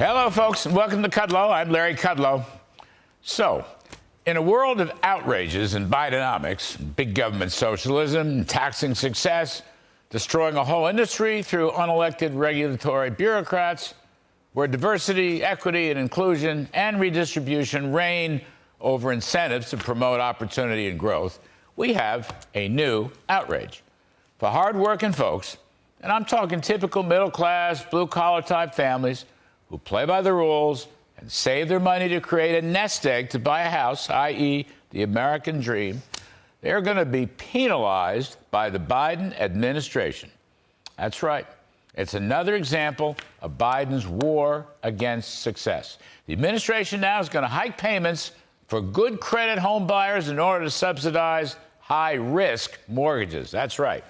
Hello, folks, and welcome to Kudlow. I'm Larry Kudlow. So, in a world of outrages and Bidenomics, big government socialism, taxing success, destroying a whole industry through unelected regulatory bureaucrats, where diversity, equity, and inclusion and redistribution reign over incentives to promote opportunity and growth, we have a new outrage. For hard-working folks, and I'm talking typical middle-class, blue-collar type families who play by the rules and save their money to create a nest egg to buy a house, i.e. the American dream, they're going to be penalized by the Biden administration. That's right. It's another example of Biden's war against success. The administration now is going to hike payments for good credit home buyers in order to subsidize high-risk mortgages. That's right.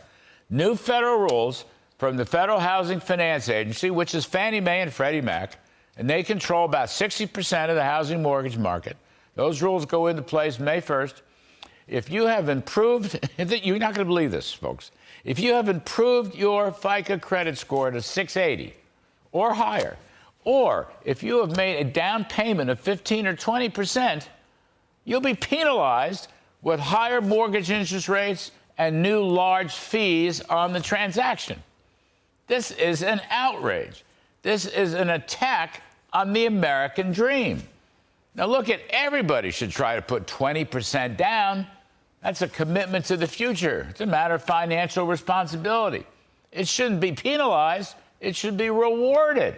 New federal rules from the Federal Housing Finance Agency, which is Fannie Mae and Freddie Mac, and they control about 60% of the housing mortgage market. Those rules go into place May 1st. If you have improved, you're not going to believe this, folks. If you have improved your FICO credit score to 680 or higher, or if you have made a down payment of 15 or 20%, you'll be penalized with higher mortgage interest rates and new large fees on the transaction. This is an outrage. This is an attack on the American dream. Now, look, everybody should try to put 20% down. That's a commitment to the future. It's a matter of financial responsibility. It shouldn't be penalized. It should be rewarded.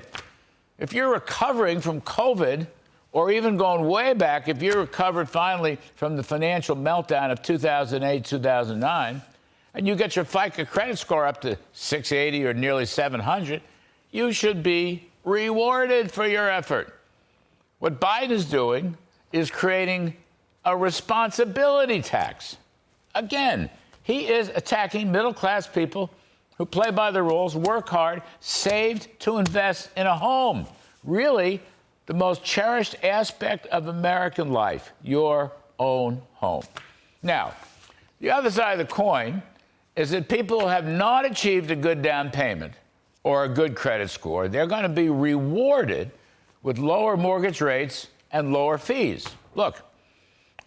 If you're recovering from COVID, or even going way back, if you recovered finally from the financial meltdown of 2008, 2009, and you get your FICO credit score up to 680 or nearly 700, you should be rewarded for your effort. What Biden is doing is creating a responsibility tax. Again, he is attacking middle-class people who play by the rules, work hard, saved to invest in a home. Really, the most cherished aspect of American life, your own home. Now, the other side of the coin is that people who have not achieved a good down payment or a good credit score, they're going to be rewarded with lower mortgage rates and lower fees. Look,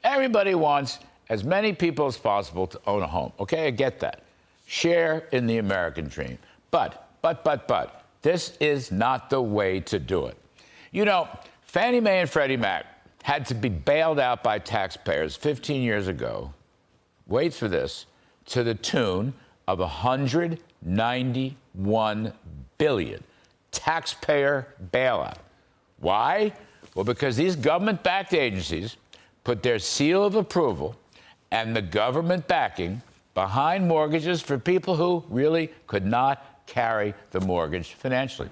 everybody wants as many people as possible to own a home. Okay, I get that. Share in the American dream. But, this is not the way to do it. You know, Fannie Mae and Freddie Mac had to be bailed out by taxpayers 15 years ago. Wait for this. To the tune of $191 billion taxpayer bailout. Why? Well, because these government-backed agencies put their seal of approval and the government backing behind mortgages for people who really could not carry the mortgage financially.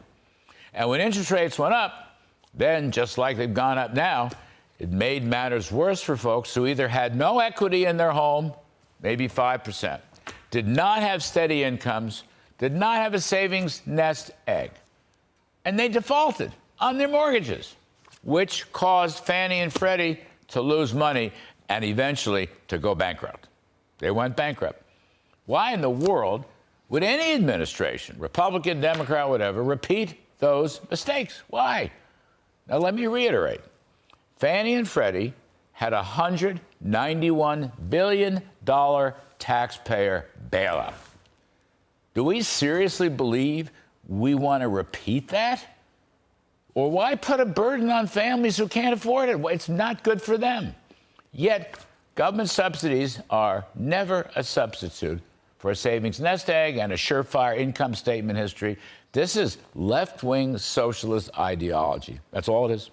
And when interest rates went up, then, just like they've gone up now, it made matters worse for folks who either had no equity in their home, maybe 5%, did not have steady incomes, did not have a savings nest egg, and they defaulted on their mortgages, which caused Fannie and Freddie to lose money and eventually to go bankrupt. They went bankrupt. Why in the world would any administration, Republican, Democrat, whatever, repeat those mistakes? Why? Now, let me reiterate. Fannie and Freddie had a $191 billion taxpayer bailout. Do we seriously believe we want to repeat that? Or why put a burden on families who can't afford it? It's not good for them. Yet, government subsidies are never a substitute for a savings nest egg and a surefire income statement history. This is left-wing socialist ideology. That's all it is.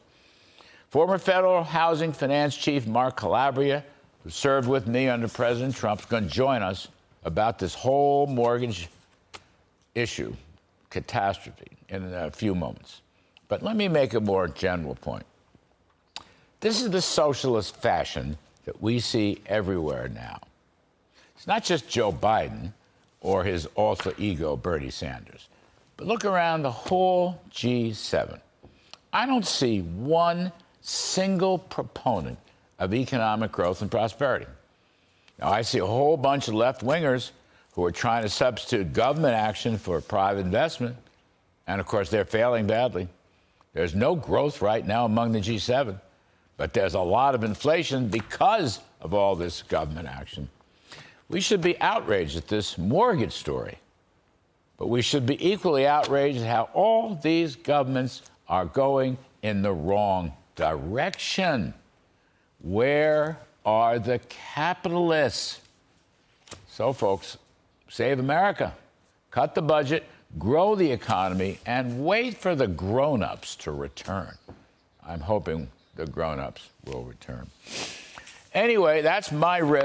Former federal housing finance chief Mark Calabria, who served with me under President Trump, is going to join us about this whole mortgage issue, catastrophe, in a few moments. But let me make a more general point. This is the socialist fashion that we see everywhere now. It's not just Joe Biden or his alter ego, Bernie Sanders. But look around the whole G7. I don't see one single proponent of economic growth and prosperity. Now, I see a whole bunch of left-wingers who are trying to substitute government action for private investment. And, of course, they're failing badly. There's no growth right now among the G7, but there's a lot of inflation because of all this government action. We should be outraged at this mortgage story, but we should be equally outraged at how all these governments are going in the wrong direction. Where are the capitalists? So, folks, save America. Cut the budget, grow the economy, and wait for the grown-ups to return. I'm hoping the grown-ups will return. Anyway, that's my risk.